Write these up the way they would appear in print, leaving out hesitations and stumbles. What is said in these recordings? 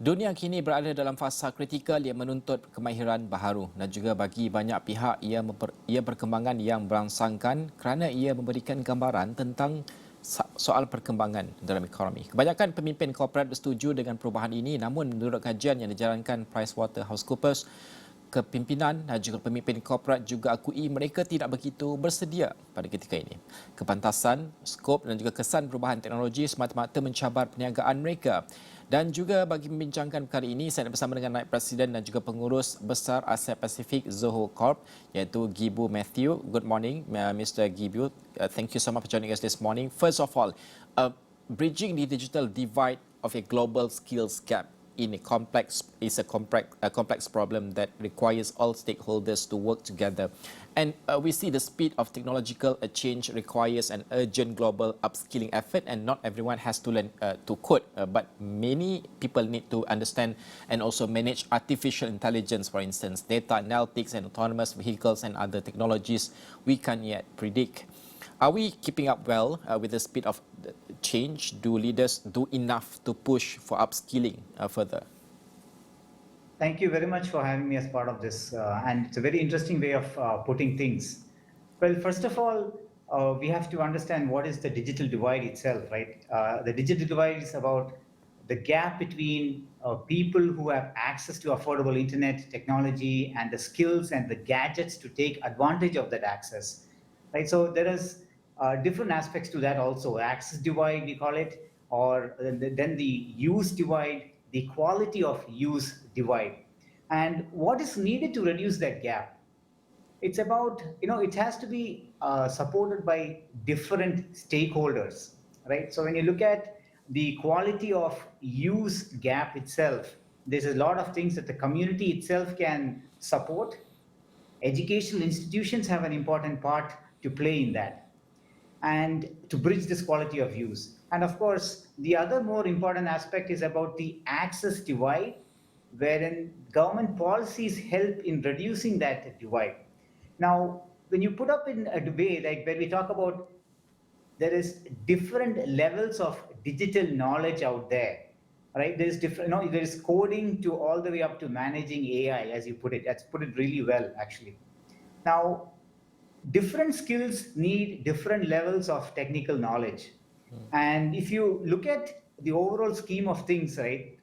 Dunia kini berada dalam fasa kritikal yang menuntut kemahiran baharu dan juga bagi banyak pihak ia perkembangan yang berangsangkan kerana ia memberikan gambaran tentang soal perkembangan dalam ekonomi. Kebanyakan pemimpin korporat bersetuju dengan perubahan ini, namun menurut kajian yang dijalankan PricewaterhouseCoopers, kepimpinan dan juga pemimpin korporat juga akui mereka tidak begitu bersedia pada ketika ini. Kepantasan, skop dan juga kesan perubahan teknologi semata-mata mencabar perniagaan mereka. Dan juga bagi membincangkan perkara ini, saya bersama dengan Naib Presiden dan juga Pengurus Besar Asia Pasifik Zoho Corp, iaitu Gibu Matthew. Good morning, Mr. Gibu. Thank you so much for joining us this morning. First of all, bridging the digital divide of a global skills gap is a complex problem that requires all stakeholders to work together. And we see the speed of technological change requires an urgent global upskilling effort, and not everyone has to learn to code, but many people need to understand and also manage artificial intelligence, for instance, data analytics and autonomous vehicles and other technologies we can't yet predict. Are we keeping up well with the speed of change? Do leaders do enough to push for upskilling further? Thank you very much for having me as part of this. And it's a very interesting way of putting things. Well, first of all, we have to understand what is the digital divide itself, right? The digital divide is about the gap between people who have access to affordable internet technology and the skills and the gadgets to take advantage of that access, right? So there is different aspects to that also. Access divide, we call it, or then the use divide, the quality of use divide. And what is needed to reduce that gap? It's about, it has to be supported by different stakeholders, right? So when you look at the quality of use gap itself, there's a lot of things that the community itself can support. Educational institutions have an important part to play in that and to bridge this quality of use. And of course, the other more important aspect is about the access divide, wherein government policies help in reducing that divide. Now, when you put up in a way like where we talk about there is different levels of digital knowledge out there, right? There is different, there is coding to all the way up to managing AI, as you put it. That's put it really well, actually. Now, different skills need different levels of technical knowledge. And if you look at the overall scheme of things, right,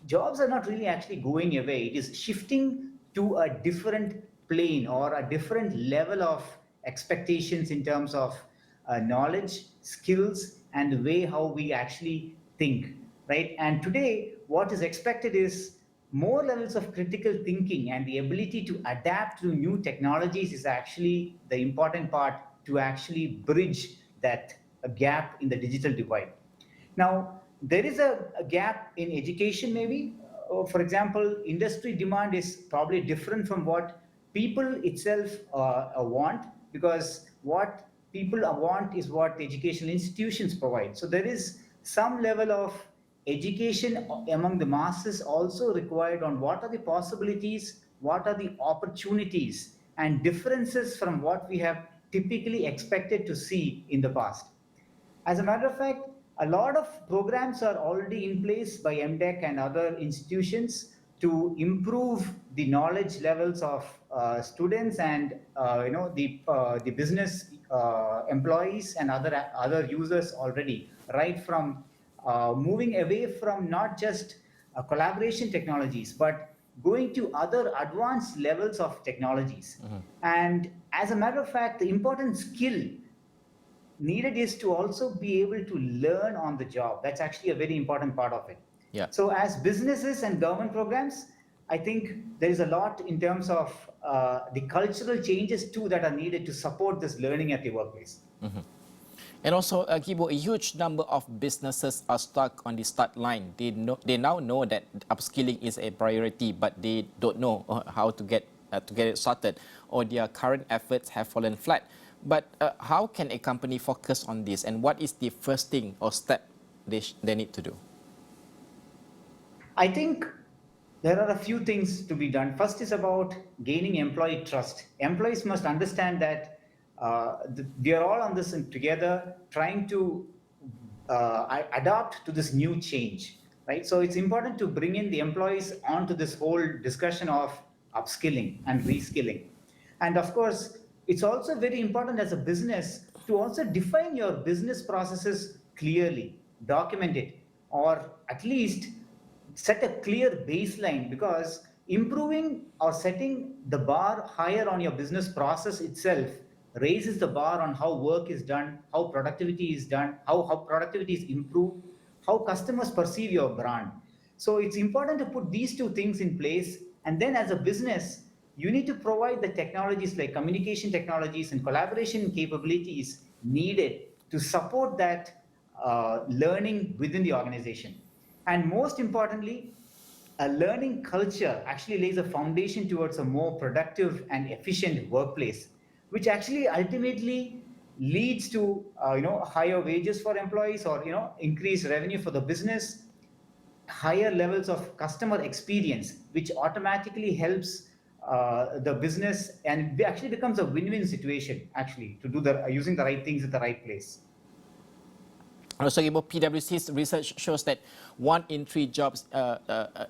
jobs are not really actually going away. It is shifting to a different plane or a different level of expectations in terms of knowledge, skills, and the way how we actually think, right? And today, what is expected is more levels of critical thinking, and the ability to adapt to new technologies is actually the important part to actually bridge that gap in the digital divide. Now, there is a gap in education, maybe. For example, industry demand is probably different from what people itself want, because what people want is what educational institutions provide. So there is some level of education among the masses also required on what are the possibilities, what are the opportunities, and differences from what we have typically expected to see in the past. As a matter of fact, a lot of programs are already in place by MDEC and other institutions to improve the knowledge levels of students and the business employees and other users already, right from moving away from not just collaboration technologies, but going to other advanced levels of technologies. And as a matter of fact, the important skill needed is to also be able to learn on the job. That's actually a very important part of it. Yeah. So as businesses and government programs, I think there is a lot in terms of the cultural changes too that are needed to support this learning at the workplace. And also, Gibo, a huge number of businesses are stuck on the start line. They now know that upskilling is a priority, but they don't know how to get it started, or their current efforts have fallen flat. But how can a company focus on this, and what is the first thing or step they need to do? I think there are a few things to be done. First is about gaining employee trust. Employees must understand that we are all on this together, trying to adapt to this new change. right? So it's important to bring in the employees onto this whole discussion of upskilling and reskilling. And of course, it's also very important as a business to also define your business processes clearly, document it, or at least set a clear baseline, because improving or setting the bar higher on your business process itself raises the bar on how work is done, how productivity is done, how productivity is improved, how customers perceive your brand. So it's important to put these two things in place. And then as a business, you need to provide the technologies like communication technologies and collaboration capabilities needed to support that learning within the organization. And most importantly, a learning culture actually lays a foundation towards a more productive and efficient workplace, which actually ultimately leads to higher wages for employees, or increased revenue for the business, higher levels of customer experience, which automatically helps the business, and it actually becomes a win-win situation actually to do the using the right things at the right place. Also, PwC's research shows that 1 in 3 jobs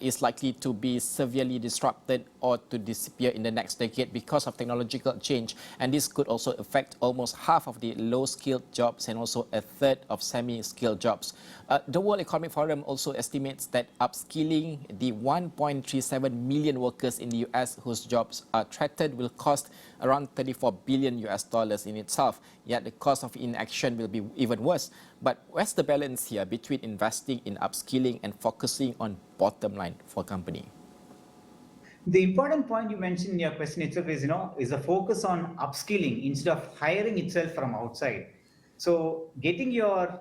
is likely to be severely disrupted or to disappear in the next decade because of technological change. And this could also affect almost half of the low-skilled jobs and also a third of semi-skilled jobs. The World Economic Forum also estimates that upskilling the 1.37 million workers in the US whose jobs are threatened will cost around $34 billion in itself. Yet the cost of inaction will be even worse. But where's the balance here between investing in upskilling and focusing on bottom line for a company? The important point you mentioned in your question itself is a focus on upskilling instead of hiring itself from outside. So getting your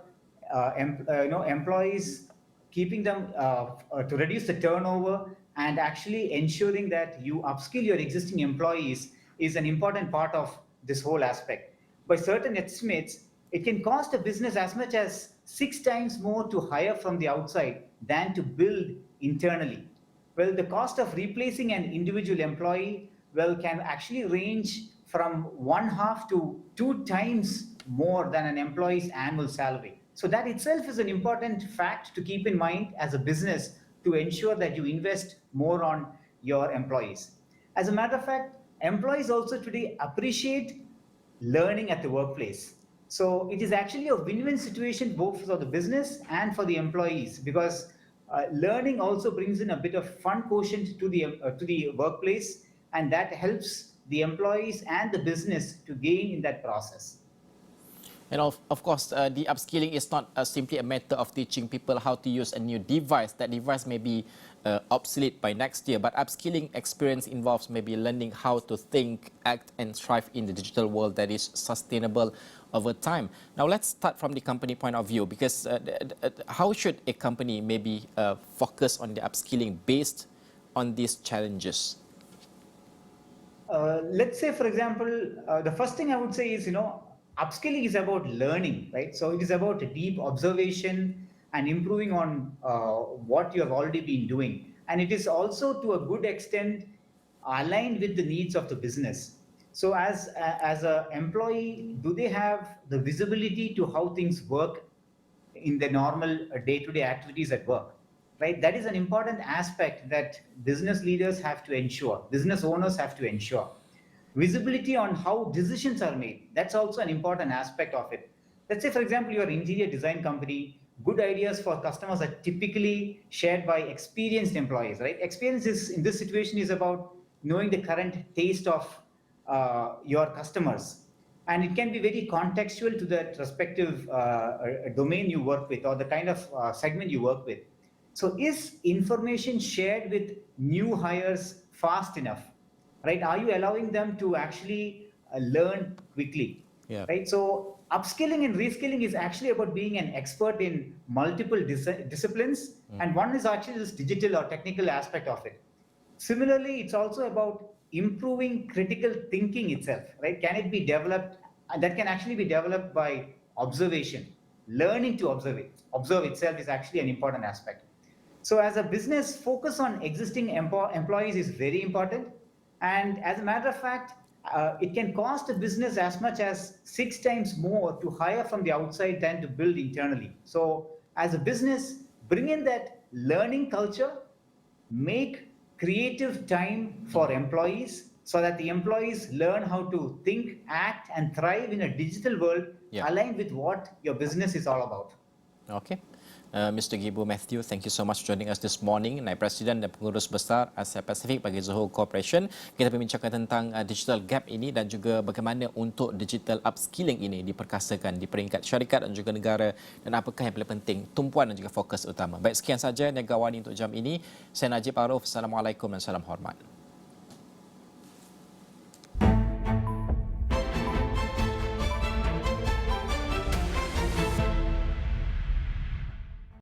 employees, keeping them to reduce the turnover, and actually ensuring that you upskill your existing employees is an important part of this whole aspect. By certain estimates, it can cost a business as much as 6 times more to hire from the outside than to build internally. Well, the cost of replacing an individual employee, well, can actually range from 1/2 to 2 times more than an employee's annual salary. So that itself is an important fact to keep in mind as a business to ensure that you invest more on your employees. As a matter of fact, employees also today appreciate learning at the workplace. So it is actually a win-win situation both for the business and for the employees, because learning also brings in a bit of fun quotient to the workplace, and that helps the employees and the business to gain in that process. And of course, the upskilling is not simply a matter of teaching people how to use a new device. That device may be obsolete by next year, but upskilling experience involves maybe learning how to think, act, and thrive in the digital world that is sustainable over time. Now, let's start from the company point of view, because how should a company maybe focus on the upskilling based on these challenges? Let's say, for example, the first thing I would say is, upskilling is about learning, right? So it is about deep observation and improving on what you have already been doing. And it is also to a good extent aligned with the needs of the business. So as an employee, do they have the visibility to how things work in the normal day-to-day activities at work, right? That is an important aspect that business leaders have to ensure, business owners have to ensure. Visibility on how decisions are made, that's also an important aspect of it. Let's say, for example, you're an interior design company, good ideas for customers are typically shared by experienced employees, right? Experience is, in this situation, is about knowing the current taste of your customers, and it can be very contextual to that respective domain you work with, or the kind of segment you work with. So is information shared with new hires fast enough, right? Are you allowing them to actually learn quickly, Yeah. right? So upskilling and reskilling is actually about being an expert in multiple disciplines, and one is actually this digital or technical aspect of it. Similarly, it's also about improving critical thinking itself, right? Can it be developed? And that can actually be developed by observation. Learning to observe it. Observe itself is actually an important aspect. So as a business, focus on existing employees is very important. And as a matter of fact, it can cost a business as much as 6 times more to hire from the outside than to build internally. So as a business, bring in that learning culture, make creative time for employees so that the employees learn how to think, act, and thrive in a digital world Ya. aligned with what your business is all about. Okay. Mr. Gibu Matthew, thank you so much for joining us this morning. Naib Presiden dan Pengurus Besar Asia Pasifik bagi Zoho Corporation. Kita membincangkan tentang digital gap ini dan juga bagaimana untuk digital upskilling ini diperkasakan di peringkat syarikat dan juga negara, dan apakah yang paling penting, tumpuan dan juga fokus utama. Baik, sekian saja Niaga AWANI untuk jam ini. Saya Najib Arif. Assalamualaikum dan salam hormat.